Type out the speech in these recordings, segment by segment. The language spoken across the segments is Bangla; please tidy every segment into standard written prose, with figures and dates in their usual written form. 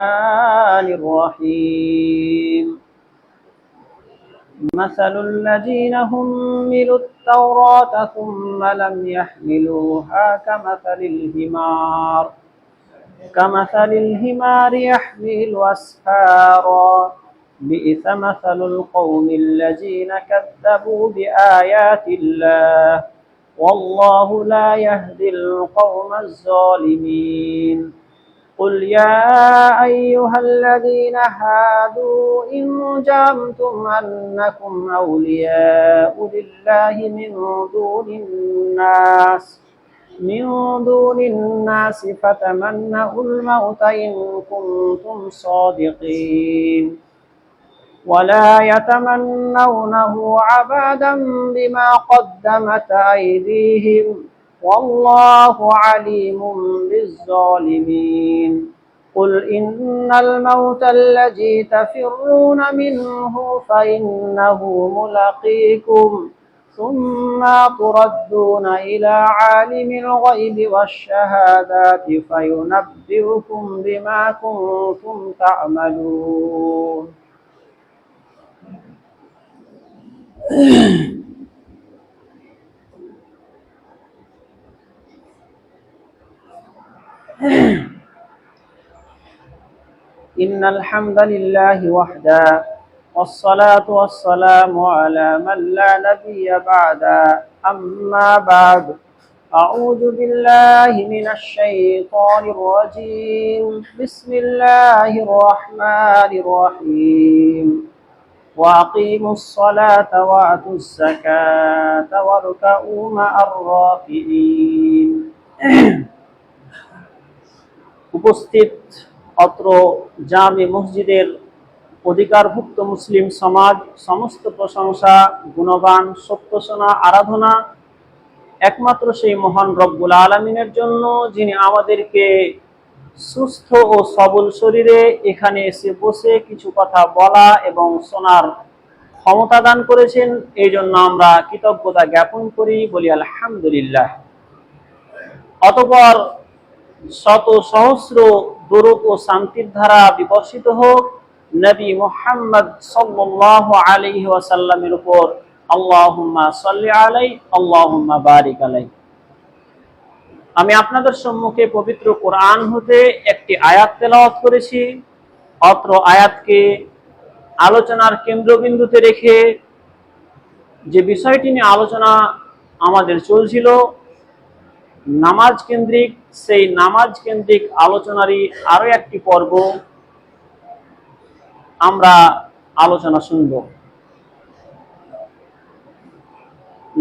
الرحمن الرحيم مثل الذين حملوا التوراة ثم لم يحملوها كمثل الحمار يحمل أسفارا بئس مثل القوم الذين كذبوا بآيات الله والله لا يهدي القوم الظالمين قل يا أيها الذين هادوا إن زعمتم أنكم أولياء لله من دون الناس فتمنوا الموت إن كنتم صادقين ولا يتمنونه أبدا بما قدمت أيديهم والله عليم بالظالمين قل إن الموت الذي تفرون منه فإنه ملاقيكم ثم تردون إلى عالم الغيب والشهادة فينبئكم بما كنتم تعملون إن الحمد لله وحده والصلاة والسلام على من لا نبي بعده أما بعد أعوذ بالله من الشيطان الرجيم بسم الله الرحمن الرحيم وأقيموا الصلاة وآتوا الزكاة واركعوا مع الراكعين উপস্থিত অত্র জামে মসজিদের অধিকারভুক্ত মুসলিম সমাজ, সমস্ত প্রশংসা, গুণগান, সত্যসনা, আরাধনা একমাত্র সেই মহান রব্বুল আলামিনের জন্য, যিনি আমাদেরকে সুস্থ ও সবল শরীরে এখানে এসে বসে কিছু কথা বলা এবং শোনার ক্ষমতা দান করেছেন। এই জন্য আমরা কৃতজ্ঞতা জ্ঞাপন করি, বলি আলহামদুলিল্লাহ। অতঃপর শত সহস্র দরুদ ও শান্তির ধারা বিবর্ষিত হোক নবী মুহাম্মদ সাল্লাল্লাহু আলাইহি ওয়াসাল্লামের উপর। আল্লাহুম্মা সাল্লি আলাইহি আল্লাহুম্মা বারিক আলাইহি। আমি আপনাদের সম্মুখে পবিত্র কোরআন হতে একটি আয়াত তেলাওয়াত করেছি। অত্র আয়াতকে আলোচনার কেন্দ্রবিন্দুতে রেখে যে বিষয়টি নিয়ে আলোচনা আমাদের চলছিল নামাজ কেন্দ্রিক, সেই নামাজ কেন্দ্রিক আলোচনারই আরো একটি পর্ব আমরা আলোচনা শুনব।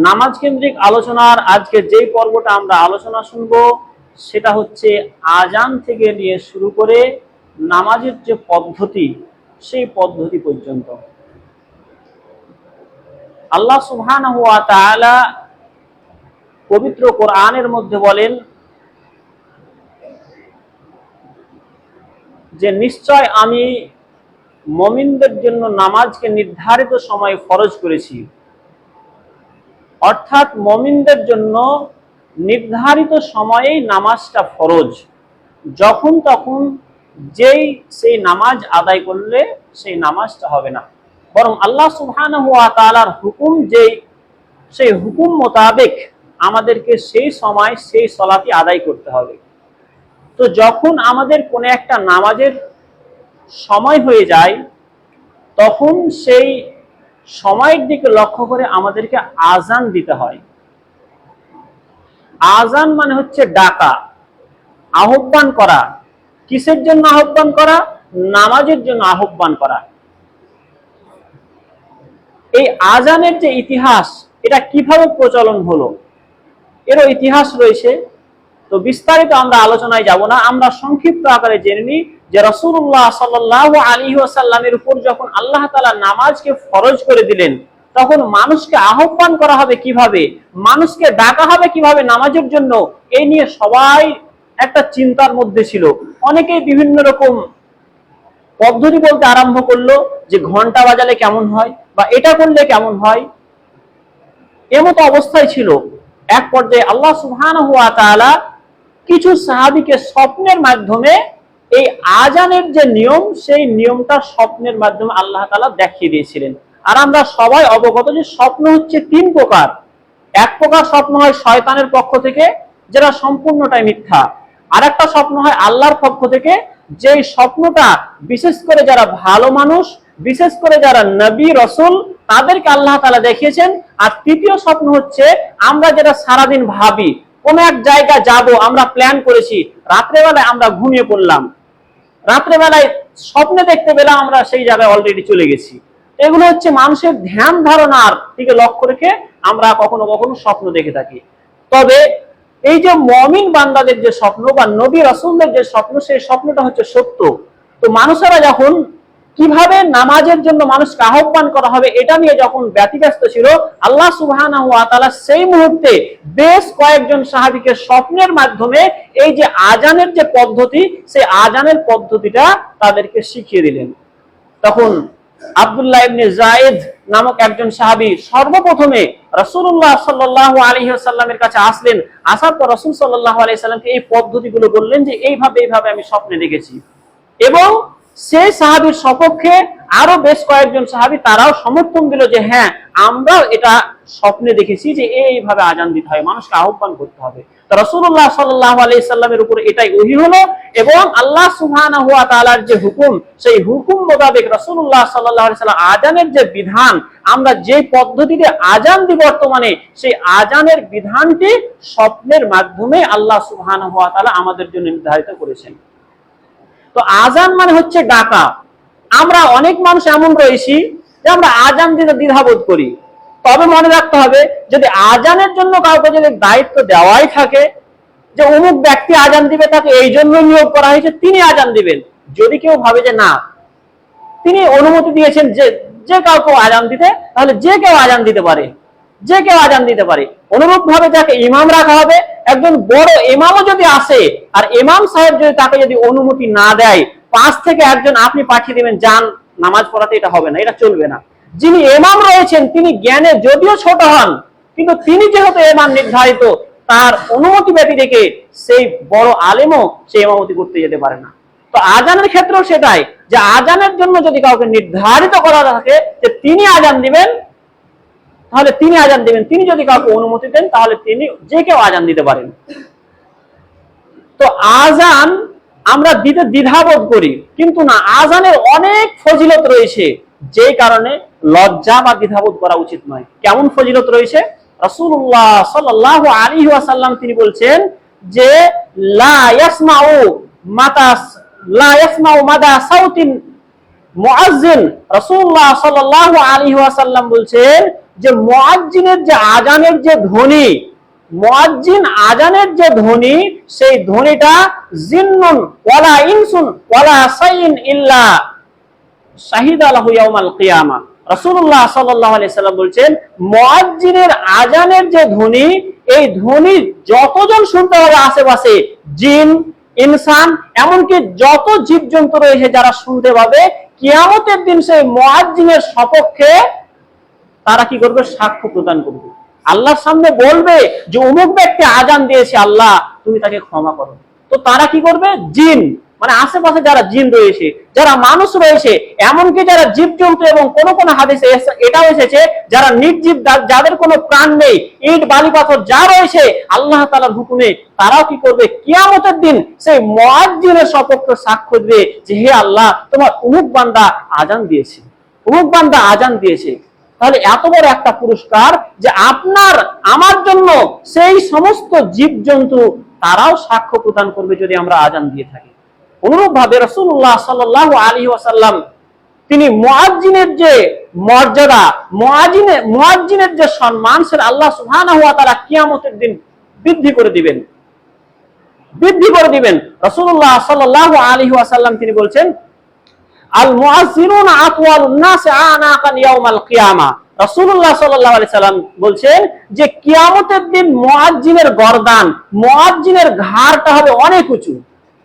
নামাজ কেন্দ্রিক আলোচনার আজকে যেই পর্বটা আমরা আলোচনা শুনব সেটা হচ্ছে আজান থেকে নিয়ে শুরু করে নামাজের যে পদ্ধতি, সেই পদ্ধতি পর্যন্ত। আল্লাহ সুবহানাহু ওয়া তাআলা পবিত্র কোরআনের মধ্যে বলেন যে নিশ্চয় আমি মুমিনদের জন্য নামাজকে নির্ধারিত সময়ে ফরজ করেছি। অর্থাৎ মুমিনদের জন্য নির্ধারিত সময়েই নামাজটা ফরজ, যখন তখন সেই নামাজ আদায় করলে সেই নামাজটা হবে না, বরং আল্লাহ সুবহানাহু ওয়া তাআলার হুকুম সেই হুকুম মোতাবেক আমাদেরকে সেই সময় সেই সালাতই আদায় করতে হবে। তো যখন আমাদের কোনো একটা নামাজের সময় হয়ে যায় তখন সেই সময়ের দিকে লক্ষ্য করে আমাদেরকে আজান দিতে হয়। আজান মানে হচ্ছে ডাকা, আহ্বান করা। কিসের জন্য আহ্বান করা? নামাজের জন্য আহ্বান করা। এই আজানের যে ইতিহাস, এটা কিভাবে প্রচলন হলো এরও ইতিহাস রয়েছে। তো বিস্তারিত আমরা আলোচনায় যাব না, আমরা সংক্ষিপ্ত আকারে জেনে নিই যে রাসূলুল্লাহ সাল্লাল্লাহু আলাইহি ওয়াসাল্লামের উপর যখন আল্লাহ তাআলা নামাজকে ফরজ করে দিলেন তখন মানুষকে আহ্বান করা হবে কিভাবে, মানুষকে ডাকা হবে কিভাবে নামাজের জন্য, এই নিয়ে সবাই একটা চিন্তার মধ্যে ছিল। অনেকেই বিভিন্ন রকম পদ্ধতি বলতে আরম্ভ করলো যে ঘন্টা বাজালে কেমন হয় বা এটা করলে কেমন হয়, এমতো অবস্থায় ছিল। এক পর্যায়ে আল্লাহ সুবহানাহু ওয়া তাআলা কিছু সাহাবীকে স্বপ্নের মাধ্যমে এই আজানের যে নিয়ম, সেই নিয়মটা স্বপ্নের মাধ্যমে আল্লাহ তাআলা দেখিয়ে দিয়েছিলেন। আর আমরা সবাই অবগত যে স্বপ্ন হচ্ছে তিন প্রকার। এক প্রকার স্বপ্ন হয় শয়তানের পক্ষ থেকে, যেটা সম্পূর্ণটাই মিথ্যা। আর একটা স্বপ্ন হয় আল্লাহর পক্ষ থেকে, যেই স্বপ্নটা বিশেষ করে যারা ভালো মানুষ, বিশেষ করে যারা নবী রাসূল, তাদেরকে আল্লাহ তাআলা দেখিয়েছেন। আর তৃতীয় স্বপ্ন হচ্ছে আমরা যেটা সারাদিন ভাবি, কোন এক জায়গা যাব, আমরা প্ল্যান করেছি, রাত্রেবেলায় আমরা ঘুমিয়ে পড়লাম, রাত্রেবেলায় স্বপ্নে দেখতে পেলাম আমরা সেই জায়গায় অলরেডি চলে গেছি। এগুলো হচ্ছে মানুষের ধ্যান ধারণার দিকে লক্ষ্য রেখে আমরা কখনো কখনো স্বপ্ন দেখে থাকি। তবে এই যে মুমিন বান্দাদের যে স্বপ্ন বা নবী রাসূলদের যে স্বপ্ন, সেই স্বপ্নটা হচ্ছে সত্য। তো মানুষেরা যখন কিভাবে নামাজের জন্য মানুষকে আহ্বান করা হবে এটা নিয়ে যখন ব্যতিব্যস্ত ছিল, আল্লাহ সুবহানাহু ওয়া তাআলা সেই মুহূর্তে বেশ কয়েকজন সাহাবীকে স্বপ্নের মাধ্যমে এই যে আজানের যে পদ্ধতি, সেই আজানের পদ্ধতিটা তাদেরকে শিখিয়ে দিলেন। তখন আব্দুল্লাহ ইবনে যায়েদ নামক একজন সাহাবী সর্বপ্রথমে রাসূলুল্লাহ সাল্লাল্লাহু আলাইহি ওয়াসাল্লামের কাছে আসলেন। আসার পর রাসূল সাল্লাল্লাহু আলাইহি সাল্লামকে এই পদ্ধতিগুলো বললেন যে এইভাবে আমি স্বপ্নে দেখেছি। এবং সেই সাহাবীর সপক্ষে আরো বেশ কয়েকজন সাহাবী তারাও সমর্থন দিল যে হ্যাঁ, আমরাও এটা স্বপ্নে দেখেছি যে এইভাবে আজান দিতে হয়, মানুষকে আহ্বান করতে হবে। তো রাসূলুল্লাহ সাল্লাল্লাহু আলাইহি সাল্লামের উপর এটাই ওহী হলো এবং আল্লাহ সুবহানাহু ওয়া তাআলার যে হুকুম, সেই হুকুম মোতাবেক রাসূলুল্লাহ সাল্লাল্লাহু আলাইহি সাল্লাম আজানের যে বিধান, আমরা যে পদ্ধতিতে আজান দিই বর্তমানে, সেই আজানের বিধানটি স্বপ্নের মাধ্যমে আল্লাহ সুবহানাহু ওয়া তাআলা আমাদের জন্য নির্ধারিত করেছেন। তো আজান মানে হচ্ছে ডাকা। আমরা অনেক মানুষ এমন রয়েছি যে আমরা আজান দিতে দ্বিধাবোধ করি। তবে মনে রাখতে হবে, যদি আজানের জন্য কাউকে যদি দায়িত্ব দেওয়াই থাকে যে অমুক ব্যক্তি আজান দিবে, তাকে এই জন্য নিয়োগ করা হয়েছে, তিনি আজান দিবেন। যদি কেউ ভাবে যে না, তিনি অনুমতি দিয়েছেন যে যে কাউকে আজান দিতে, তাহলে যে কেউ আজান দিতে পারে, যে কেউ আজান দিতে পারে। অনুরূপ ভাবে যাকে ইমাম রাখা হবে, একজন বড় ইমামও যদি আসে আর ইমাম সাহেব যদি তাকে যদি অনুমতি না দেয়, পাঁচ থেকে একজন আপনি পাঠিয়ে দিবেন যান নামাজ পড়াতে, এটা হবে না, এটা চলবে না। যিনি ইমাম রয়েছেন তিনি জ্ঞানে যদিও ছোট হন, কিন্তু তিনি যেহেতু ইমাম নির্ধারিত, তার অনুমতি ব্যতি রেখে সেই বড় আলেমও সেই ইমামতি করতে যেতে পারে না। তো আজানের ক্ষেত্রেও সেটাই, যে আজানের জন্য যদি কাউকে নির্ধারিত করা থাকে যে তিনি আজান দিবেন, তাহলে তিনি আজান দিবেন। তিনি যদি কাউকে অনুমতি দেন, তাহলে তিনি যে কেউ আজান দিতে পারেন। তো আজান আমরা দিতে দ্বিধাবোধ করি, কিন্তু না, আজানের অনেক ফজিলত রয়েছে, যে কারণে লজ্জা বা দ্বিধাবোধ করা উচিত নয়। কেমন ফজিলত রয়েছে? রাসূলুল্লাহ সাল্লাল্লাহু আলাইহি ওয়াসাল্লাম তিনি বলছেন যে লা ইয়াসমাউ মাদা সাউতিন মুআজ্জিন। রাসূলুল্লাহ সাল্লাল্লাহু আলাইহি ওয়াসাল্লাম বলছেন যে মুআজ্জিনের যে আজানের যে ধ্বনি, মুআজ্জিন আজানের যে ধ্বনি, সেই ধ্বনিটা জিন্নুন ওয়ালা ইনসুন ওয়ালা শাইইন ইল্লা শাহিদা লাহু ইয়াউমাল কিয়ামা। রাসূলুল্লাহ সাল্লাল্লাহু আলাইহি সাল্লাম বলছেন মুআজ্জিনের আজানের যে ধ্বনি, এই ধ্বনি যতজন শুনতে হবে আশেপাশে, জিন, ইনসান, এমনকি যত জীবজন্তু রয়েছে যারা শুনতে পাবে, কিয়ামতের দিন সেই মুআজ্জিনের সপক্ষে তারা কি করবে? সাক্ষ্য প্রদান করবে। আল্লাহর সামনে বলবে যে অমুক ব্যক্তি আজান দিয়েছে, আল্লাহ তুমি তাকে ক্ষমা করো। তো তারা কি করবে? জিন, মানে আশেপাশে যারা জিন রয়েছে, যারা মানুষ রয়েছে, এমনকি যারা জীবজন্তু, এবং কোন কোন হাদিসে এটাও এসেছে যারা নির্জীব, যাদের কোনো প্রাণ নেই, ইট বালি পাথর যা রয়েছে, আল্লাহ তাআলার হুকুমে তারাও কি করবে? কিয়ামতের দিন সেই মুআজ্জিনের সপক্ষে সাক্ষ্য দিবে যে হে আল্লাহ, তোমার অমুক বান্দা আজান দিয়েছে, অমুক বান্দা আজান দিয়েছে। তাহলে এত বড় একটা পুরস্কার যে আপনার আমার জন্য সেই সমস্ত জীবজন্তু তারাও সাক্ষ্য প্রদান করবে যদি আমরা আজান দিয়ে থাকি। অনুরূপ ভাবে রাসূলুল্লাহ সাল্লাল্লাহু আলাইহি ওয়াসাল্লাম তিনি মুআজ্জিনের যে মর্যাদা, মুআজ্জিনের যে সম্মান, সেটা আল্লাহ সুবহানাহু ওয়া তাআলা কিয়ামতের দিন বৃদ্ধি করে দিবেন, বৃদ্ধি করে দিবেন। রাসূলুল্লাহ সাল্লাল্লাহু আলাইহি ওয়াসাল্লাম তিনি বলছেন আল মুআজ্জিনুনা আতওয়ালুন নাসি আনাকান ইয়াউমাল কিয়ামা। রাসূলুল্লাহ সাল্লাল্লাহু আলাইহি সাল্লাম বলছেন যে কিয়ামতের দিন মুআজ্জিনের গর্দান, মুআজ্জিনের ঘাড়টা হবে অনেক উঁচু।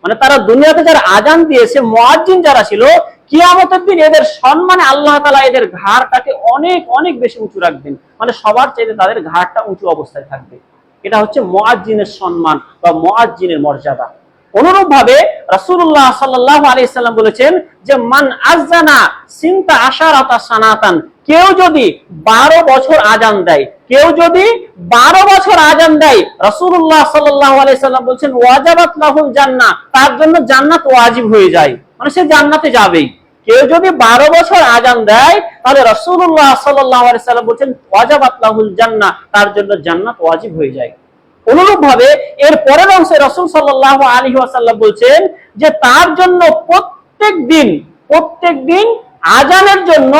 মানে তারা দুনিয়াতে যারা আজান দিয়েছে, মুআজ্জিন যারা ছিল, কিয়ামতের দিন এদের সম্মানে আল্লাহ তাআলা এদের ঘাড়টাকে অনেক অনেক বেশি উঁচু রাখবেন। মানে সবার চাইতে তাদের ঘাড়টা উঁচু অবস্থায় থাকবে। এটা হচ্ছে মুআজ্জিনের সম্মান বা মুআজ্জিনের মর্যাদা। অনুরূপ ভাবে রাসূলুল্লাহ সাল্লাল্লাহু আলাইহি সাল্লাম বলেছেন যে মান আযানা সিনতা আশারাতা সানাতান, কেউ যদি 12 বছর আজান দেয়, কেউ যদি 12 বছর আজান দেয়, রাসূলুল্লাহ সাল্লাল্লাহু আলাইহি সাল্লাম বলেছেন ওয়াজাবাত লাহুল জান্নাহ, তার জন্য জান্নাত ওয়াজিব হয়ে যায়, মানে সে জান্নাতে যাবেই। কেউ যদি 12 বছর আজান দেয় তাহলে রাসূলুল্লাহ সাল্লাল্লাহু আলাইহি সাল্লাম বলেন ওয়াজাবাত লাহুল জান্নাহ, তার জন্য জান্নাত ওয়াজিব হয়ে যায়। অনুরূপ ভাবে এর পরের অংশে রাসূল সাল্লাল্লাহু আলাইহি ওয়াসাল্লাম বলছেন যে তার জন্য প্রত্যেক দিন আজানের জন্য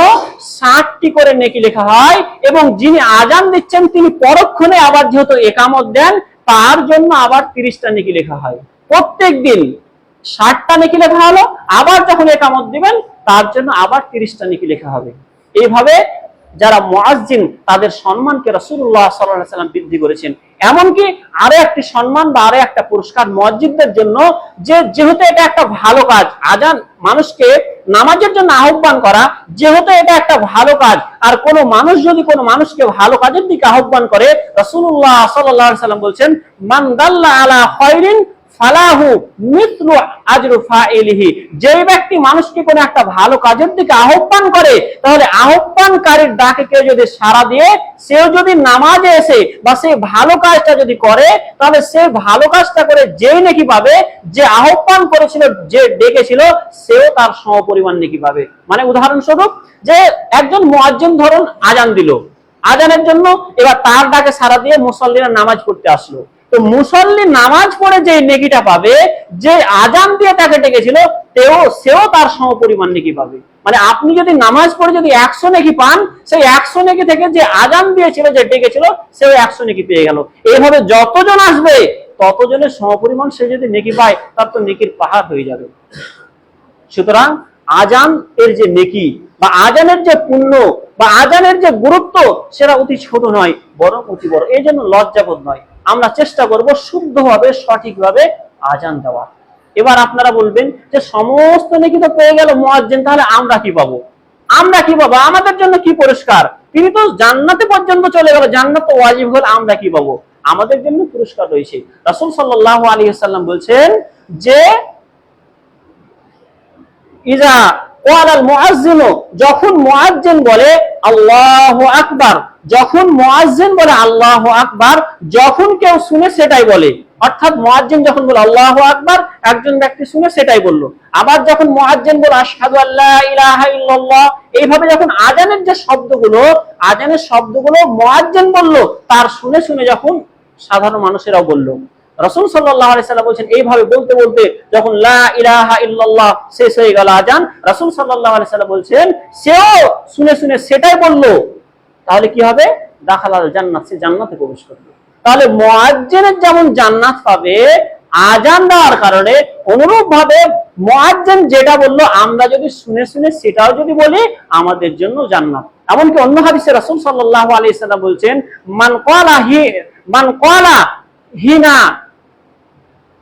60টি করে নেকি লেখা হয়, এবং যিনি আজান দিচ্ছেন তিনি পরক্ষণে আবার যেহেতু ইকামত দেন তার জন্য আবার 30টা নেকি লেখা হয়। প্রত্যেক দিন 60টা নেকি লেখা হলো, আবার যখন ইকামত দিবেন তার জন্য আবার 30টা নেকি লেখা হবে। এইভাবে যারা মুয়াজ্জিন তাদের সম্মানকে রাসূলুল্লাহ সাল্লাল্লাহু আলাইহি ওয়াসাল্লাম বৃদ্ধি করেছেন। এমনকি আরো একটি সম্মান বা আরো একটা পুরস্কার মুয়াজ্জিনদের জন্য, যে যেহেতু এটা একটা ভালো কাজ, আজান মানুষকে নামাজের জন্য আহ্বান করা, যেহেতু এটা একটা ভালো কাজ, আর কোনো মানুষ যদি কোনো মানুষকে ভালো কাজের দিকে আহ্বান করে, রাসূলুল্লাহ সাল্লাল্লাহু আলাইহি ওয়াসাল্লাম বলছেন মান দাল্লা আলা খায়রিন ফালাহু মিথলু আজরু ফাইলিহি, যে ব্যক্তি মানুষকে কোনো একটা ভালো কাজের দিকে আহ্বান করে, তাহলে আহ্বানকারীর ডাকে কেউ যদি সাড়া দিয়ে সেও যদি নামাজে এসে বা সে ভালো কাজটা যদি করে, তাহলে সে ভালো কাজটা করে যেই নেকি পাবে, যে আহ্বান করেছিল, যে ডেকেছিল, সেও তার সমপরিমাণ নেকি পাবে। মানে উদাহরণস্বরূপ যে একজন মুয়াজ্জিন ধরুন আজান দিল, আজানের জন্য এবার তার ডাকে সাড়া দিয়ে মুসল্লিরা নামাজ পড়তে আসলো, তো মুসল্লি নামাজ পড়ে যে নেকিটা পাবে, যে আজান দিয়ে তাকে ডেকেছিল সেও তার সমপরিমাণ নেকি পাবে। মানে আপনি যদি নামাজ পড়ে যদি 100 নেকি পান, সেই 100 নেকি থেকে যে আজান দিয়েছিল, যে ডেকেছিল, সেও 100 নেকি পেয়ে গেল। এইভাবে যতজন আসবে ততজনের সমপরিমাণ সে যদি নেকি পায়, তার তো নেকির পাহাড় হয়ে যাবে। সুতরাং আজান এর যে নেকি বা আজানের যে পুণ্য বা আজানের যে গুরুত্ব, সেটা অতি ছোট নয়, বরং অতি বড়। এই জন্য লজ্জাবোধ নয়, আমরা চেষ্টা করব শুদ্ধভাবে সঠিকভাবে আজান দেওয়া। এবার আপনারা বলবেন যে সমস্ত নেকি তো পেয়ে গেল মুয়াজ্জিন, তাহলে আমরা কি পাবো? আমরা কি পাবো? আমাদের জন্য কি পুরস্কার? তিনি তো জান্নাতে পর্যন্ত চলে গেল, জান্নাত তো ওয়াজিব হল, আমরা কি পাবো? আমাদের জন্য পুরস্কার রয়েছে। রাসূল সাল্লাল্লাহু আলাইহি ওয়াসাল্লাম বলছেন যে ইজা ওয়ালাল মুয়াজ্জিন, যখন মুয়াজ্জিন বলে আল্লাহু আকবার, যখন মুয়াজ্জিন বলে আল্লাহু আকবার, যখন কেউ শুনে সেটাই বলে, অর্থাৎ মুয়াজ্জিন যখন বলে আল্লাহু আকবার, একজন ব্যক্তি শুনে সেটাই বলল। আবার যখন মুয়াজ্জিন বলে আশহাদু আল্লা ইলাহা ইল্লাল্লাহ, এইভাবে যখন আজানের যে শব্দগুলো, আজানের শব্দগুলো মুয়াজ্জিন বলল, তার শুনে শুনে যখন সাধারণ মানুষেরাও বলল। রাসূল সাল্লাল্লাহু আলাইহি সাল্লাম বলেন এইভাবে বলতে বলতে যখন লা ইলাহা ইল্লাল্লাহ শেষ হয়ে গেল আজান, রাসূল সাল্লাল্লাহু আলাইহি সাল্লাম বলেন সেও শুনে শুনে সেটাই বলল, তাহলে কি হবে? দাখালাল জান্নাত, সে জান্নাতে প্রবেশ করবে। তাহলে মুয়াজ্জিনের যেমন জান্নাত পাবে আজান দেওয়ার কারণে, অনুরূপ ভাবে মুয়াজ্জিন যেটা বললো আমরা যদি শুনে শুনে সেটাও যদি বলি, আমাদের জন্য জান্নাত। এমনকি অন্য হাদিসে রাসূল সাল্লাল্লাহু আলাইহি সাল্লাম বলেন মান ক্বালা হিনা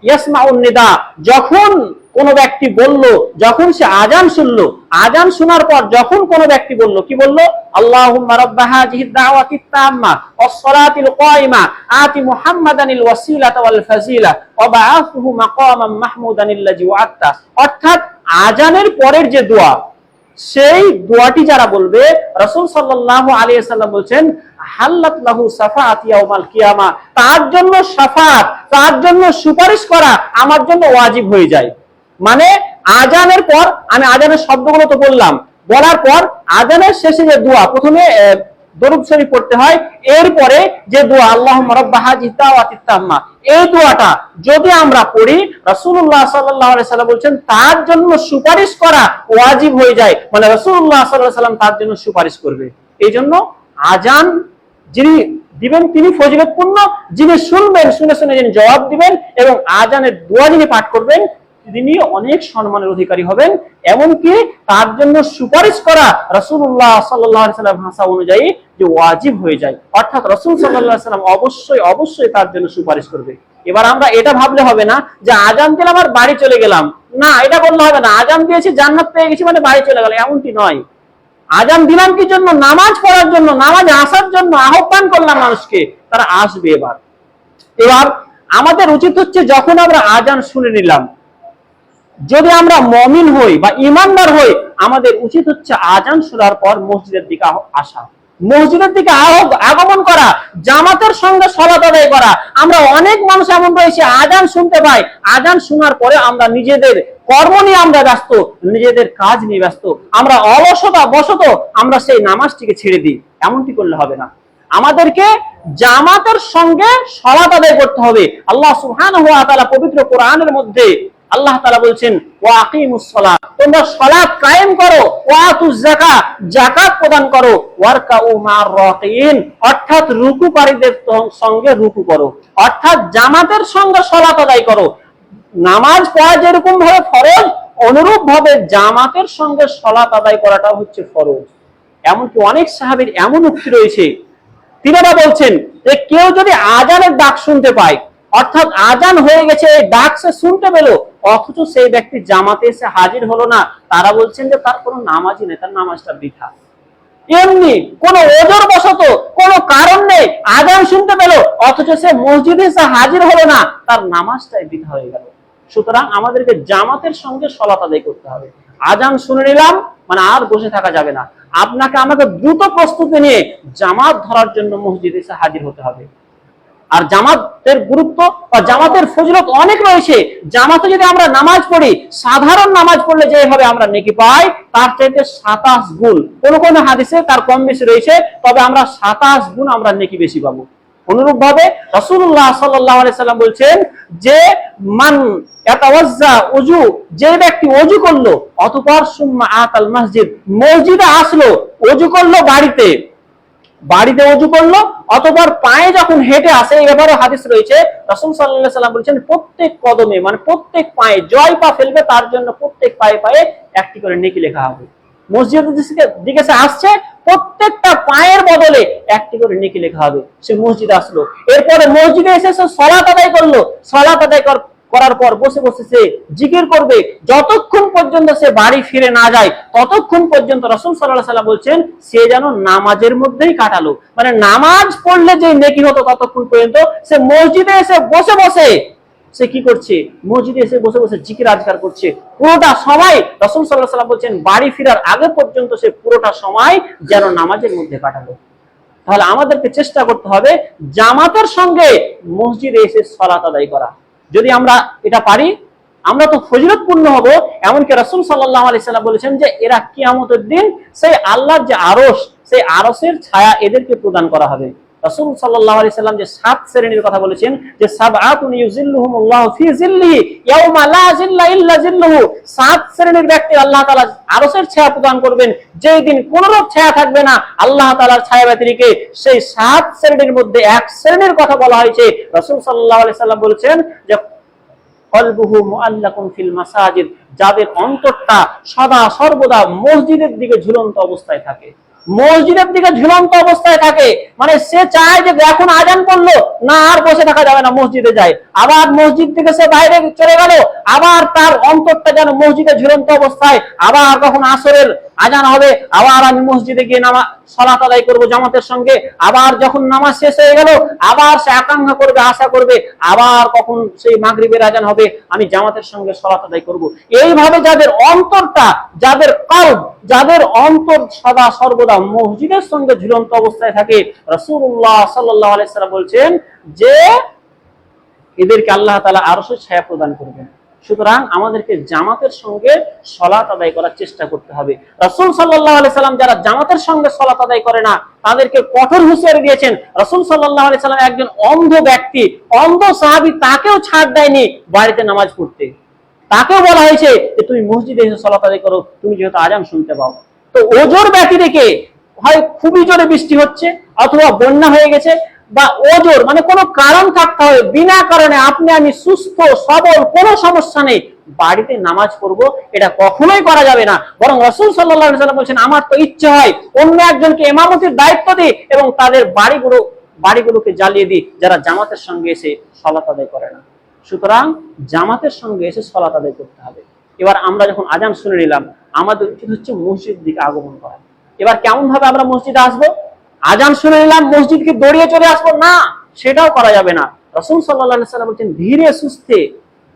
ইয়াসমাউন নিদা, যখন কোন ব্যক্তি বলল, যখন সে আজান শুনলো, আজান শোনার পর যখন কোন ব্যক্তি বলল, কি বলল? আল্লাহুম্মা রাব্বা হাযিহি দাওয়াতিত তাম্মা ওয়াস সালাতিল কায়িমা আতি মুহাম্মাদানিল ওয়াসিলাতা ওয়াল ফাজিলা ওয়া বা'আথহু মাকামান মাহমুদানিল্লাযী ওয়া'আতা। অর্থাৎ আজানের পরের যে দোয়া, সেই দোয়াটি যারা বলবে, রাসূল সাল্লাল্লাহু আলাইহি ওয়াসাল্লাম বলেন হাল্লাত লাহু শাফাআতি ইয়াউমাল কিয়ামা, তার জন্য শাফাত, তার জন্য সুপারিশ করা আমার জন্য ওয়াজিব হয়ে যায়। মানে আজানের পর, আমি আজানের শব্দগুলো তো বললাম, বলার পর আজানের শেষে যে দোয়া, প্রথমে দরুদ শরীফ পড়তে হয়, এরপরে যে দোয়া আল্লাহুম্মা রাব্বা হাযিহি দাওয়াতিত তাম্মা, এই দোয়াটা যদি আমরা পড়ি, রাসূলুল্লাহ সাল্লাল্লাহু আলাইহি সাল্লাম বলেন তার জন্য সুপারিশ করা ওয়াজিব হয়ে যায়। মানে রাসূলুল্লাহ সাল্লাল্লাহু আলাইহি সাল্লাম তার জন্য সুপারিশ করবে। এই জন্য আজান যিনি দিবেন তিনি ফজিলতপূর্ণ, যিনি শুনবেন শুনে শুনে যিনি জবাব দিবেন এবং আজানের দোয়া যিনি পাঠ করবেন তিনি অনেক সম্মানের অধিকারী হবেন। এমনকি তার জন্য সুপারিশ করা রাসূলুল্লাহ সাল্লাল্লাহু আলাইহি সাল্লাম ভাষা অনুযায়ী যে ওয়াজিব হয়ে যায়, অর্থাৎ রাসূল সাল্লাল্লাহু আলাইহি সাল্লাম অবশ্যই তার জন্য সুপারিশ করবে। এবার আমরা এটা ভাবলে হবে না যে আজান দিলাম আর বাড়ি চলে গেলাম, না, এটা বললে হবে না। আজান দিয়েছি জান্নাত পেয়ে গেছি মানে বাড়ি চলে গেল, এমনটি নয়। আজান দিলাম কি জন্য? নামাজ পড়ার জন্য, নামাজ আসার জন্য আহ্বান করলাম মানুষকে, তারা আসবে। এবার আমাদের উচিত হচ্ছে যখন আমরা আজান শুনে নিলাম, যদি আমরা মমিন হই বা ইমানদার হই, আমাদের উচিত হচ্ছে আজান শোনার পর মসজিদের দিকে আসা, মসজিদের দিকে আগমন করা, জামাতের সঙ্গে সালাত আদায় করা। আমরা অনেক মানুষ এমন রয়েছে আজান শুনতে পাই, আজান শোনার পরে আমরা নিজেদের কর্ম নিয়ে আমরা ব্যস্ত, নিজেদের কাজ নিয়ে ব্যস্ত, আমরা অলসতা বশত আমরা সেই নামাজটিকে ছেড়ে দিই। এমনটি করলে হবে না, আমাদেরকে জামাতের সঙ্গে সালাত আদায় করতে হবে। আল্লাহ সুবহানাহু ওয়া তাআলা পবিত্র কোরআনের মধ্যে আল্লাহ তাআলা বলছেন ওয়া আকিমুস সালাত, তোমরা সালাত কায়েম করো, ওয়া আতুজ যাকাত, যাকাত প্রদান করো, ওয়ারকাউ মা'আর রাকিন, অর্থাৎ রুকুকারীদের সঙ্গে রুকু করো, অর্থাৎ জামাতের সঙ্গে সালাত আদায় করো। নামাজ পড়া যেরকম ভাবে ফরজ, অনুরূপ ভাবে জামাতের সঙ্গে সালাত আদায় করাটা হচ্ছে ফরজ। এমনকি অনেক সাহাবীর এমন উক্তি রয়েছে, তিনারা বলছেন যে কেউ যদি আজানের ডাক শুনতে পায়, অর্থাৎ আজান হয়ে গেছে, এই ডাক সে শুনতে পেল, অথচ সেই ব্যক্তি জামাতে এসে হাজির হলো না, তারা বলছেন যে তার কোনো নামাজই নেই, তার নামাজটা বৃথা। এমনি কোন ওজর বশত কোন কারণ নেই, আজান শুনতে পেল অথচ সে মসজিদে এসে হাজির হলো না, তার নামাজটাই বৃথা হয়ে গেল। সুতরাং আমাদেরকে জামাতের সঙ্গে সালাত আদায় করতে হবে। আজান শুনে নিলাম মানে আর বসে থাকা যাবে না, আপনাকে আমাকে দ্রুত প্রস্তুতি নিয়ে জামাত ধরার জন্য মসজিদে এসে হাজির হতে হবে। আর জামাতের গুরুত্ব বা জামাতের ফজিলত অনেক রয়েছে। জামাতে যদি আমরা নামাজ পড়ি, সাধারণ নামাজ পড়লে যেভাবে আমরা নেকি পাই, তার চাইতে 27 গুণ, কোন কোন হাদিসে তার কম বেশি রয়েছে, তবে আমরা 27 গুণ আমরা নেকি বেশি পাবো। অনুরূপ ভাবে রাসূলুল্লাহ সাল্লাল্লাহু আলাইহি সাল্লাম বলছেন যে মান ইয়াতাওয়াজ্জা, ওযু, যে ব্যক্তি ওযু করলো, অতঃপর সুম্মা আতাল মসজিদ, মসজিদে আসলো, ওযু করলো বাড়িতে ওযু করলো, অতঃপর পায়ে যখন হেঁটে আসে, এই ব্যাপারে হাদিস রয়েছে, রাসূল সাল্লাল্লাহু আলাইহি সাল্লাম বলেছেন প্রত্যেক কদমে মানে প্রত্যেক পায়ে, জয় পা ফেলবে তার জন্য প্রত্যেক পায়ে পায়ে একটি করে নেকি লেখা হবে। মসজিদের দিকে সে আসছে, প্রত্যেকটা পায়ের বদলে একটি করে নেকি লেখা হবে। সে মসজিদে আসলো, এরপরে মসজিদে এসে সে সালাত আদায় করলো, সালাত আদায় করার পর বসে বসে সে জিকির করবে, যতক্ষণ পর্যন্ত সে বাড়ি ফিরে না যায় ততক্ষণ পর্যন্ত রাসূল সাল্লাল্লাহু আলাইহি সাল্লাম বলছেন সে যেন নামাজের মধ্যেই কাটালো। মানে নামাজ পড়লে যে নেকি হতো ততক্ষণ পর্যন্ত সে মসজিদে এসে বসে বসে সে কি করছে, মসজিদে এসে বসে বসে জিকির আজকার করছে। পুরোটা সময় রাসূল সাল্লাল্লাহু আলাইহি সাল্লাম বলছেন বাড়ি ফেরার আগে পর্যন্ত সে পুরোটা সময় যেন নামাজের মধ্যে কাটালো। তাহলে আমাদেরকে চেষ্টা করতে হবে জামাতের সঙ্গে মসজিদে এসে সালাত আদায় করা। যদি আমরা এটা পারি, আমরা তো ফজিলতপূর্ণ হব। এমনকি রাসূল সাল্লাল্লাহু আলাইহি সাল্লাম বলেছেন যে এরা কিয়ামতের দিন সেই আল্লাহর যে আরশ, সেই আরশের ছায়া এদেরকে প্রদান করা হবে। রাসূল সাল্লাল্লাহু আলাইহি সাল্লাম যে 7 শ্রেণীর কথা বলেছেন, যে সাবআতুন ইউজিল্লুহুমুল্লাহু ফি জিল্লিহি ইয়াওমা লা জিল্লা ইল্লা জিল্লুহু, 7 শ্রেণীর ব্যক্তি আল্লাহ তাআলা আরশের ছায়া প্রদান করবেন, যেই দিন কোন রূপ ছায়া থাকবে না আল্লাহ তাআলার ছায়া ব্যতিরেকে। সেই 7 শ্রেণীর মধ্যে এক শ্রেণীর কথা বলা হয়েছে। রাসূল সাল্লাল্লাহু আলাইহি সাল্লাম বলেছেন যে কলবুহু মুআল্লাকুন ফিল মাসাজিদ, যাদের অন্তরটা সদা সর্বদা মসজিদের দিকে ঝুলন্ত অবস্থায় থাকে, মসজিদের দিকে ঝুলন্ত অবস্থায় থাকে। মানে সে চায় যে এখন আজান পড়লো না, আর বসে থাকা যাবে না, মসজিদে যায়। আবার মসজিদ থেকে সে বাইরে চলে গেল, আবার তার অন্তরটা যেন মসজিদে ঝুলন্ত অবস্থায়। আবার কখন আসরের আজান হবে, আবার আমি মসজিদে গিয়ে সালাত আদায় করবো জামাতের সঙ্গে। আবার যখন নামাজ শেষ হয়ে গেল, আবার সে আকাঙ্ক্ষা করবে, আশা করবে আবার কখন সেই মাগরিবের আজান হবে, আমি জামাতের সঙ্গে সালাত আদায় করব। এইভাবে যাদের অন্তরটা, যাদের অন্তর সদা সর্বদা মসজিদের সঙ্গে ঝুলন্ত অবস্থায় থাকে, রাসূলুল্লাহ সাল্লাল্লাহু আলাইহি সাল্লাম বলছেন যে এদেরকে আল্লাহ তাআলা আরশের ছায়া প্রদান করবেন। সুতরাং আমাদেরকে জামাতের সঙ্গে সালাত আদায় করার চেষ্টা করতে হবে। রাসূল সাল্লাল্লাহু আলাইহি সাল্লাম যারা জামাতের সঙ্গে সালাত আদায় করে না তাদেরকে কঠোর হুঁশিয়ারি দিয়েছেন। রাসূল সাল্লাল্লাহু আলাইহি সাল্লাম একজন অন্ধ ব্যক্তি, অন্ধ সাহাবী, তাকেও ছাড় দেয়নি বাড়িতে নামাজ পড়তে। তাকেও বলা হয়েছে যে তুমি মসজিদে এসে সালাত আদায় করো, তুমি যেহেতু আজান শুনতে পাও। তো ওজোর ব্যক্তি রেখে হয় খুবই জোরে বৃষ্টি হচ্ছে অথবা বন্যা হয়ে গেছে, বা ওজোর মানে কোনো কারণ থাকতে হবে, বিনা কারণে আপনি আমি সুস্থ সবল কোনো সমস্যা নেই বাড়িতে নামাজ পড়বো, এটা কখনোই করা যাবে না। বরং রাসূল সাল্লাল্লাহু আলাইহি ওয়াসাল্লাম বলেছেন আমার তো ইচ্ছে হয় অন্য একজনকে ইমামতির দায়িত্ব দিই এবং তাদের বাড়িগুলোকে জ্বালিয়ে দিই যারা জামাতের সঙ্গে এসে সালাত আদায় করে না। সুতরাং জামাতের সঙ্গে এসে সালাত আদায় করতে হবে। এবার আমরা যখন আজান শুনে নিলাম, আমাদের উচিত হচ্ছে মসজিদের দিকে আগমন করা। এবার কেমন ভাবে আমরা মসজিদে আসবো? আজান শুনে নিলাম মসজিদকে দৌড়িয়ে চলে আসবো না, সেটাও করা যাবে না। রাসূল সাল্লাল্লাহু আলাইহি সাল্লাম বলছেন ধীরে সুস্থে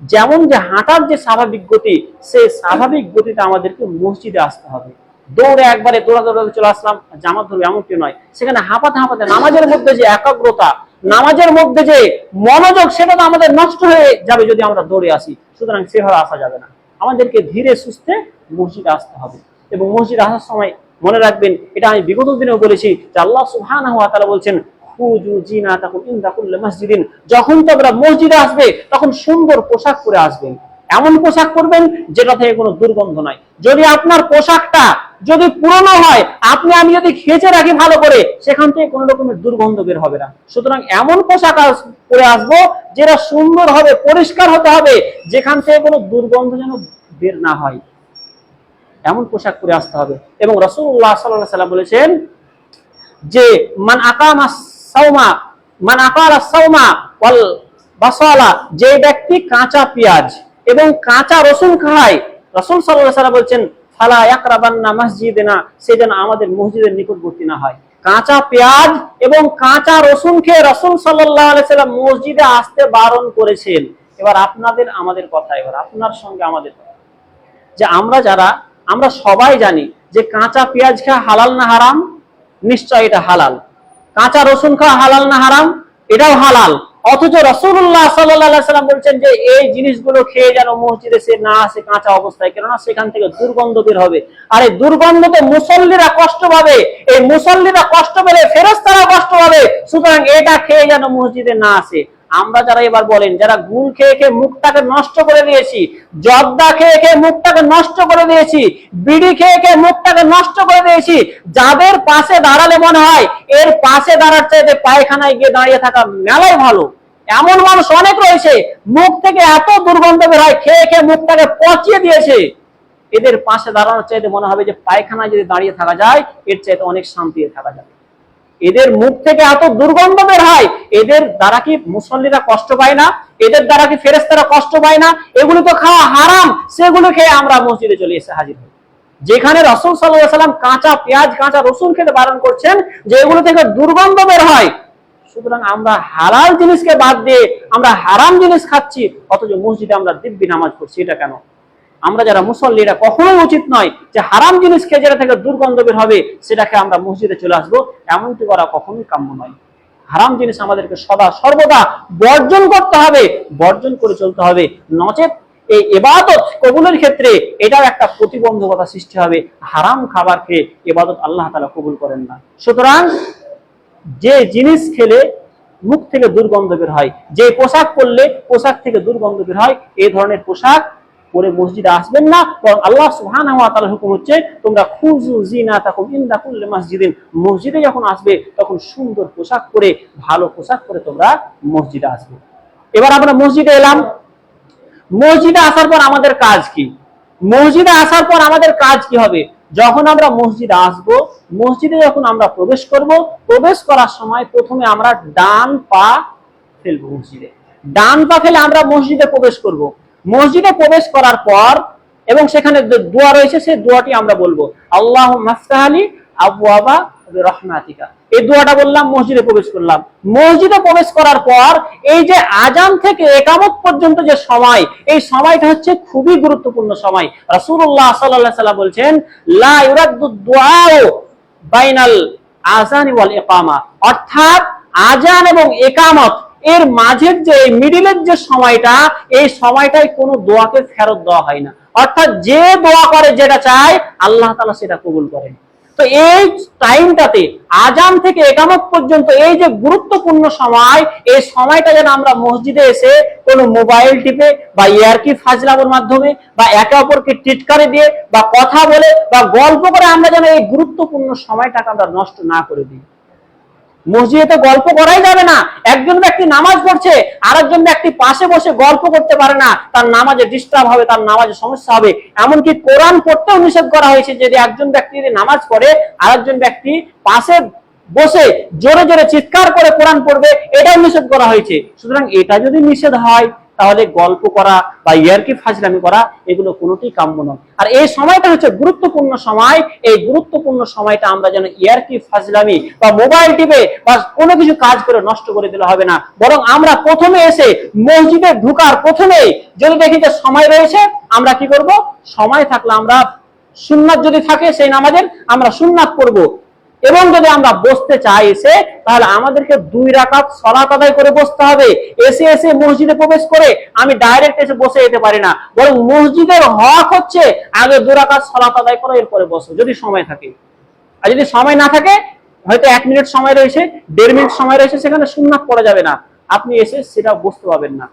যেমন যে হাঁটার যে স্বাভাবিক গতি, সেই স্বাভাবিক গতিতে আমাদেরকে মসজিদে আসতে হবে। দৌড়ে একবারে দৌড়াদৌড়ি চলে আসলাম জামাত ধরবে এমনটি নয়, সেখানে হাঁপাতে হাঁপাতে নামাজের মধ্যে যে একাগ্রতা, নামাজের মধ্যে যে মনোযোগ, সেটা তো আমাদের নষ্ট হয়ে যাবে যদি আমরা দৌড়ে আসি। সুতরাং সেভাবে আসা যাবে না, আমাদেরকে ধীরে সুস্থে মসজিদে আসতে হবে। এবং মসজিদে আসার সময় মনে রাখবেন, এটা আমি বিগত দিনেও বলেছি যে আল্লাহ সুবহানাহু ওয়া তাআলা বলছেন খুযু জিনাতাকুম ইনদা কুল্লি মাসজিদিন, যখন তোমরা মসজিদে আসবে তখন সুন্দর পোশাক পরে আসবেন, এমন পোশাক পরবেন যেটা থেকে কোনো দুর্গন্ধ নাই। যদি আপনার পোশাকটা যদি পুরনো হয়, আমি যদি খেঁচে রাখি ভালো করে, সেখান থেকে কোনো রকমের দুর্গন্ধ বের হবে না। সুতরাং এমন পোশাক পরে আসবো যেটা সুন্দর হবে, পরিষ্কার হতে হবে, যেখান থেকে কোনো দুর্গন্ধ যেন বের না হয়, এমন পোশাক পরে আসতে হবে। এবং রাসূলুল্লাহ সাল্লাল্লাহু আলাইহি সাল্লাম বলেছেন যে মান আকালা সাওমা ওয়াল বাসালা, যে ব্যক্তি কাঁচা পেঁয়াজ এবং কাঁচা রসুন খায়, রাসূল সাল্লাল্লাহু আলাইহি সাল্লাম বলছেন ফালা ইয়াকরাবান্না মসজিদানা, সে যেন আমাদের মসজিদের নিকটবর্তী না হয়। কাঁচা পেঁয়াজ এবং কাঁচা রসুন খেয়ে রাসূল সাল্লাল্লাহু আলাইহি সাল্লাম মসজিদে আসতে বারণ করেছেন। এবার আমাদের কথা, এবার আপনার সঙ্গে আমাদের কথা, যে আমরা সবাই জানি যে কাঁচা পেঁয়াজ খাওয়া হালাল না হারাম? নিশ্চয় এটা হালাল। কাঁচা রসুন খাওয়া হালাল না হারাম? এটাও হালাল। অথচ রাসূলুল্লাহ সাল্লাল্লাহু আলাইহি সাল্লাম বলছেন যে এই জিনিসগুলো খেয়ে যেন মসজিদে সে না আসে কাঁচা অবস্থায়, কেননা সেখান থেকে দুর্গন্ধ বের হবে। আর এই দুর্গন্ধতে মুসল্লিরা কষ্ট পাবে, এই মুসল্লিরা কষ্ট পেলে ফেরেশতারা কষ্ট পাবে। সুতরাং এটা খেয়ে যেন মসজিদে না আসে। আমরা যারা এবার বলেন, যারা গুল খেয়ে খেয়ে মুখটাকে নষ্ট করে দিয়েছি, জর্দা খেয়ে খেয়ে মুখটাকে নষ্ট করে দিয়েছি, বিড়ি খেয়ে খেয়ে মুখটাকে নষ্ট করে দিয়েছি, যাদের পাশে দাঁড়ালে মনে হয় এর পাশে দাঁড়ার চাইতে পায়খানায় গিয়ে দাঁড়িয়ে থাকা মেলাই ভালো, এমন মানুষ অনেক রয়েছে। মুখ থেকে এত দুর্গন্ধ বের হয়, খেয়ে খেয়ে মুখটাকে পচিয়ে দিয়েছে। এদের পাশে দাঁড়ানোর চাইতে মনে হবে যে পায়খানায় যদি দাঁড়িয়ে থাকা যায়, এর চাইতে অনেক শান্তিতে থাকা যায়। এদের মুখ থেকে এত দুর্গন্ধ বের হয়, এদের দ্বারা কি মুসল্লিরা কষ্ট পায় না? এদের দ্বারা কি ফেরেশতারা কষ্ট পায় না? এগুলো তো খাওয়া হারাম, সেগুলো খেয়ে আমরা মসজিদে চলে এসে হাজির হই। যেখানে রাসূল সাল্লাল্লাহু আলাইহি সাল্লাম কাঁচা পেঁয়াজ কাঁচা রসুন খেতে বারণ করছেন যে এগুলো থেকে দুর্গন্ধ বের হয়, সুতরাং আমরা হালাল জিনিসকে বাদ দিয়ে আমরা হারাম জিনিস খাচ্ছি, অথচ মসজিদে আমরা দিব্যি নামাজ পড়ছি। এটা কেন? আমরা যারা মুসল্লি, এটা কখনোই উচিত নয় যে হারাম জিনিস খেয়ে যেটা থেকে দুর্গন্ধ বের হবে সেটাকে আমরা মসজিদে চলে আসবো, এমনটি করা কখনোই কাম্য নয়। হারাম জিনিস আমাদেরকে সর্বদা বর্জন করতে হবে, বর্জন করে চলতে হবে, নচেত এই ইবাদত কবুলের ক্ষেত্রে এটাও একটা প্রতিবন্ধকতা সৃষ্টি হবে। হারাম খাবার খেয়ে ইবাদত আল্লাহ তাআলা কবুল করেন না। সুতরাং যে জিনিস খেলে মুখ থেকে দুর্গন্ধ বের হয়, যে পোশাক পরলে পোশাক থেকে দুর্গন্ধ বের হয়, এই ধরনের পোশাক পরে মসজিদে আসবেন না। বরং আল্লাহ সুবহানাহু ওয়া তাআলার হুকুম হচ্ছে তোমরা খুযু জিনাতাকুম ইনদা কুল্লি মাসজিদিন, মসজিদে যখন আসবে তখন সুন্দর পোশাক পরে, ভালো পোশাক পরে তোমরা মসজিদে আসবে। এবার আমরা মসজিদে এলাম, মসজিদে আসার পর আমাদের কাজ কি? মসজিদে আসার পর আমাদের কাজ কি হবে? যখন আমরা মসজিদে আসব, মসজিদে যখন আমরা প্রবেশ করব, প্রবেশ করার সময় প্রথমে আমরা ডান পা ফেলবো। মসজিদে ডান পা ফেলে আমরা মসজিদে প্রবেশ করব। মসজিদে প্রবেশ করার পর এবং সেখানে দোয়া রয়েছে, সেই দোয়াটি আমরা বলবো, আল্লাহুম্মা ইফতাহলি আবওয়াবা বিরহমাতিকা। এই দোয়াটা বললাম, মসজিদে প্রবেশ করলাম। মসজিদে প্রবেশ করার পর এই যে আযান থেকে ইকামত পর্যন্ত যে সময়, এই সময়টা হচ্ছে খুবই গুরুত্বপূর্ণ সময়। রাসূলুল্লাহ সাল্লাল্লাহু আলাইহি ওয়াসাল্লাম বলছেন লা ইউরাদ্দু দুআউ বাইনাল আযানি ওয়াল ইকামা, অর্থাৎ আযান এবং ইকামত এর মাঝের যে মিডিলের যে সময়টা, এই সময়টাই কোনো দোয়াকে ফেরত দেওয়া হয় না। অর্থাৎ যে দোয়া করে, যেটা চায়, আল্লাহ তাআলা সেটা কবুল করেন। তো এই টাইমটাতে আযান থেকে ইকামত পর্যন্ত এই যে গুরুত্বপূর্ণ সময়, এই সময়টা যেন আমরা মসজিদে এসে কোনো মোবাইল টিপে বা ইয়ারকি ফাজলামের মাধ্যমে বা একে অপরকে টিটকারি দিয়ে বা কথা বলে বা গল্প করে আমরা যেন এই গুরুত্বপূর্ণ সময়টাকে আমরা নষ্ট না করে দিই। মসজিদে তো গল্প করাই যাবে না। একজন ব্যক্তি নামাজ পড়ছে, আরেকজন ব্যক্তি পাশে বসে গল্প করতে পারে না, তার নামাজে ডিস্টার্ব হবে, তার নামাজে সমস্যা হবে। এমনকি কোরআন পড়তেও নিষেধ করা হয়েছে, যদি একজন ব্যক্তি যদি নামাজ পড়ে, আরেকজন ব্যক্তি পাশে বসে জোরে জোরে চিৎকার করে কোরআন পড়বে, এটাও নিষেধ করা হয়েছে। সুতরাং এটা যদি নিষেধ হয়, তাহলে গল্প করা বা ইয়ার্কি ফাজলামি করা এগুলো কোনোটি কাম্য নয়। আর এই সময়টা হচ্ছে গুরুত্বপূর্ণ সময়, এই গুরুত্বপূর্ণ সময়টা আমরা যেন ইয়ার্কি ফাজলামি বা মোবাইল টিপে বা কোনো কিছু কাজ করে নষ্ট করে দিলে হবে না, বরং আমরা প্রথমে এসে মসজিদে ঢুকার প্রথমে যদি দেখি যে সময় রয়েছে, আমরা কি করব, সময় থাকলে আমরা সুন্নাত যদি থাকে সেই নামাজের আমরা সুন্নাত পড়ব। এবং যদি আমরা বসতে চাই এসে, তাহলে আমাদেরকে 2 রাকাত সালাত আদায় করে বসতে হবে। এসে মসজিদে প্রবেশ করে আমি ডাইরেক্ট এসে বসে যেতে পারি না, বরং মসজিদের হক হচ্ছে আগে 2 রাকাত সালাত আদায় করো, এরপরে বসো যদি সময় থাকে। আর যদি সময় না থাকে, হয়তো 1 মিনিট সময় রয়েছে, 1.5 মিনিট সময় রয়েছে, সেখানে সুন্নাত পড়া যাবে না, আপনি এসে সেটা বসতে পাবেন না।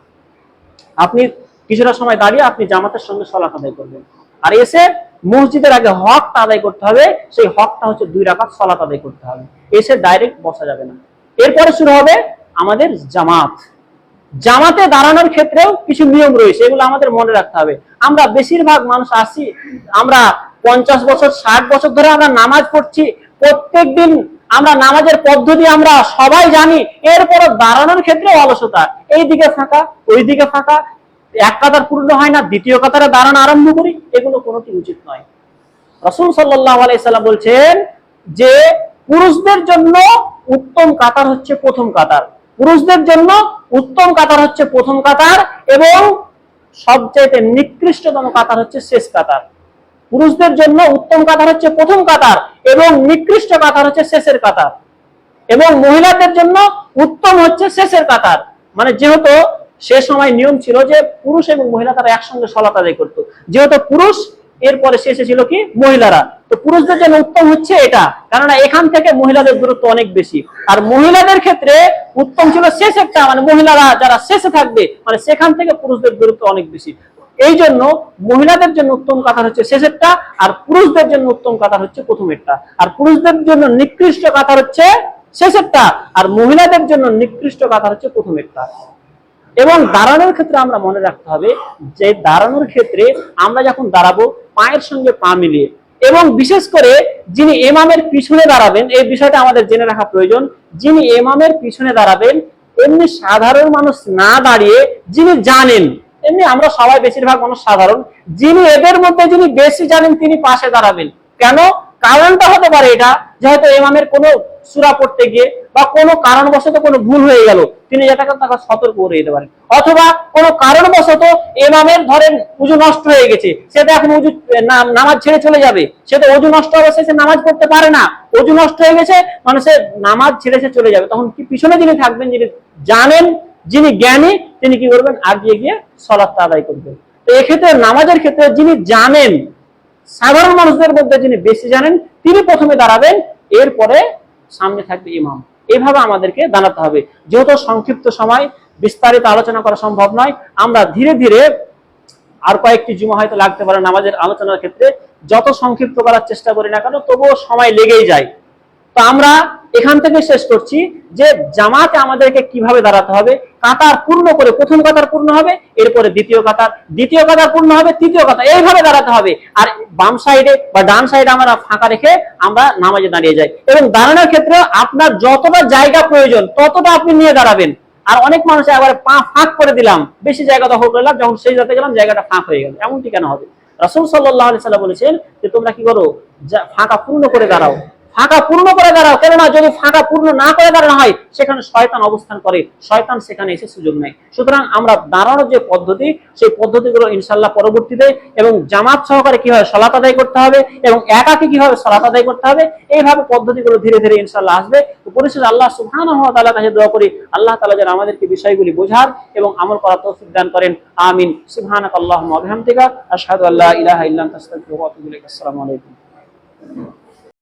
আপনি কিছুটা সময় দাঁড়িয়ে আপনি জামাতের সঙ্গে সালাত আদায় করবেন। আর এসে মসজিদের আগে হকটা আদায় করতে হবে, সেই হকটা হচ্ছে 2 রাকাত সালাত আদায় করতে হবে, এসে ডাইরেক্ট বসা যাবে না। এরপরে শুরু হবে আমাদের জামাত। জামাতে দাঁড়ানোর ক্ষেত্রেও কিছু নিয়ম রয়েছে, এগুলো আমাদের মনে রাখতে হবে। আমরা বেশিরভাগ মানুষ আসি, আমরা 50 বছর 60 বছর ধরে আমরা নামাজ পড়ছি, প্রত্যেকদিন আমরা নামাজের পদ্ধতি আমরা সবাই জানি, এরপরও দাঁড়ানোর ক্ষেত্রে অলসতা, এইদিকে ফাঁকা ওইদিকে ফাঁকা, এক কাতার পূর্ণ হয় না, দ্বিতীয় কাতারে দাঁড়ানো আরম্ভ করি, এগুলো কোনোটি উচিত নয়। রাসূল সাল্লাল্লাহু আলাইহি সাল্লাম বলছেন যে পুরুষদের জন্য উত্তম কাতার হচ্ছে প্রথম কাতার, পুরুষদের জন্য উত্তম কাতার হচ্ছে প্রথম কাতার, এবং সবচেয়ে নিকৃষ্টতম কাতার হচ্ছে শেষ কাতার। পুরুষদের জন্য উত্তম কাতার হচ্ছে প্রথম কাতার এবং নিকৃষ্ট কাতার হচ্ছে শেষের কাতার, এবং মহিলাদের জন্য উত্তম হচ্ছে শেষের কাতার। মানে যেহেতু সে সময় নিয়ম ছিল যে পুরুষ এবং মহিলা তারা একসঙ্গে সালাত আদায় করতো, যেহেতু পুরুষ এরপরে শেষে ছিল কি মহিলারা, তো পুরুষদের জন্য উত্তম হচ্ছে এটা, কেননা এখান থেকে মহিলাদের দূরত্ব অনেক বেশি। আর মহিলাদের ক্ষেত্রে উত্তম ছিল শেষ একটা, মানে মহিলারা যারা শেষে থাকবে, মানে সেখান থেকে পুরুষদের দূরত্ব অনেক বেশি। এই জন্য মহিলাদের জন্য উত্তম কাতার হচ্ছে শেষেরটা, আর পুরুষদের জন্য উত্তম কাতার হচ্ছে প্রথমেরটা। আর পুরুষদের জন্য নিকৃষ্ট কাতার হচ্ছে শেষেরটা, আর মহিলাদের জন্য নিকৃষ্ট কাতার হচ্ছে প্রথমেরটা। এবং দাঁড়ানোর ক্ষেত্রে আমরা মনে রাখতে হবে যে দাঁড়ানোর ক্ষেত্রে আমরা যখন দাঁড়াবো পায়ের সঙ্গে পা মিলিয়ে, এবং বিশেষ করে যিনি ইমামের পিছনে দাঁড়াবেন, এই বিষয়টা আমাদের জেনে রাখা প্রয়োজন। যিনি ইমামের পিছনে দাঁড়াবেন, এমনি সাধারণ মানুষ না দাঁড়িয়ে যিনি জানেন, এমনি আমরা সবাই বেশিরভাগ মানুষ সাধারণ, যিনি এদের মধ্যে যিনি বেশি জানেন তিনি পাশে দাঁড়াবেন। কেন? কারণটা হতে পারে এটা যে হয়তো ইমামের কোনো সূরা পড়তে গিয়ে বা কোনো কারণবশত কোনো ভুল হয়ে গেল, তিনি যেটাকে তাকে সতর্ক করে দিতে পারেন। অথবা কোনো কারণবশত ইমামের ধরেন উযু নষ্ট হয়ে গেছে, সেটা এখন উযু নামাজ ছেড়ে চলে যাবে, সে তো উযু নষ্ট অবস্থায় সে নামাজ পড়তে পারে না, উযু নষ্ট হয়ে গেছে মানে সে নামাজ ছেড়ে সে চলে যাবে, তখন কি পিছনে যিনি থাকবেন, যিনি জানেন, যিনি জ্ঞানী, তিনি কি করবেন, আগিয়ে গিয়ে সালাতটা আদায় করবেন। তো এক্ষেত্রে নামাজের ক্ষেত্রে যিনি জানেন, সাধারণ মানুষদের মধ্যে যিনি বেশি জানেন, তিনি প্রথমে দাঁড়াবেন, এরপরে সামনে থাকবে ইমাম। এইভাবে আমাদেরকে দাঁড়াতে হবে। যেহেতু সংক্ষিপ্ত সময় বিস্তারিত আলোচনা করা সম্ভব নয়, আমরা ধীরে ধীরে আর কয়েকটি জুমা হয়তো লাগতে পারে নামাজের আলোচনার ক্ষেত্রে, যত সংক্ষিপ্ত করার চেষ্টা করি না কেন তবুও সময় লেগেই যায়। তো আমরা এখান থেকে শেষ করছি যে জামাতে আমাদেরকে কিভাবে দাঁড়াতে হবে। কাতার পূর্ণ করে, প্রথম কাতার পূর্ণ হবে, এরপরে দ্বিতীয় কাতার পূর্ণ হবে, তৃতীয় কাতার, এইভাবে দাঁড়াতে হবে। আর বাম সাইডে বা ডান সাইডে আমরা ফাঁকা রেখে আমরা নামাজে দাঁড়িয়ে যাই। এবং দাঁড়ানোর ক্ষেত্রে আপনার যতটা জায়গা প্রয়োজন ততটা আপনি নিয়ে দাঁড়াবেন। আর অনেক মানুষ একবারে পা ফাঁক করে দিলাম, বেশি জায়গা দখল করলাম, যখন সেই জায়গাতে গেলাম জায়গাটা ফাঁক হয়ে গেল, এমনটি কেন হবে? রাসূল সাল্লাল্লাহু আলাইহি সাল্লাম বলেছেন যে তোমরা কি করো, ফাঁকা পূর্ণ করে দাঁড়াও, ফাঁকা পূর্ণ করে দাঁড়াও। কেননা যদি ফাঁকা পূর্ণ না করে দাঁড়ানো হয়, সেখানে শয়তান অবস্থান করে, শয়তান সেখানে এসে সুযোগ নেয়। সুতরাং আমরা দাঁড়ানোর যে পদ্ধতি, সেই পদ্ধতিগুলো ইনশাআল্লাহ পরবর্তীতে এবং জামাত সহকারে কিভাবে সালাত আদায় করতে হবে এবং একাকী কিভাবে সালাত আদায় করতে হবে, এইভাবে পদ্ধতিগুলো ধীরে ধীরে ইনশাআল্লাহ আসবে। তো পরিশেষে আল্লাহ সুবহানাহু ওয়া তাআলার কাছে দোয়া করি, আল্লাহ তাআলা যেন আমাদেরকে বিষয়গুলি বোঝার এবং আমল করার তৌফিক দান করেন। আমিন। সুবহানাকাল্লাহুম্মা ওয়া বিহামদিকা আশহাদু আল্লা ইলাহা ইল্লা আনতা আস্তাগফিরুকা ওয়া আতুবু ইলাইক। আসসালামু আলাইকুম।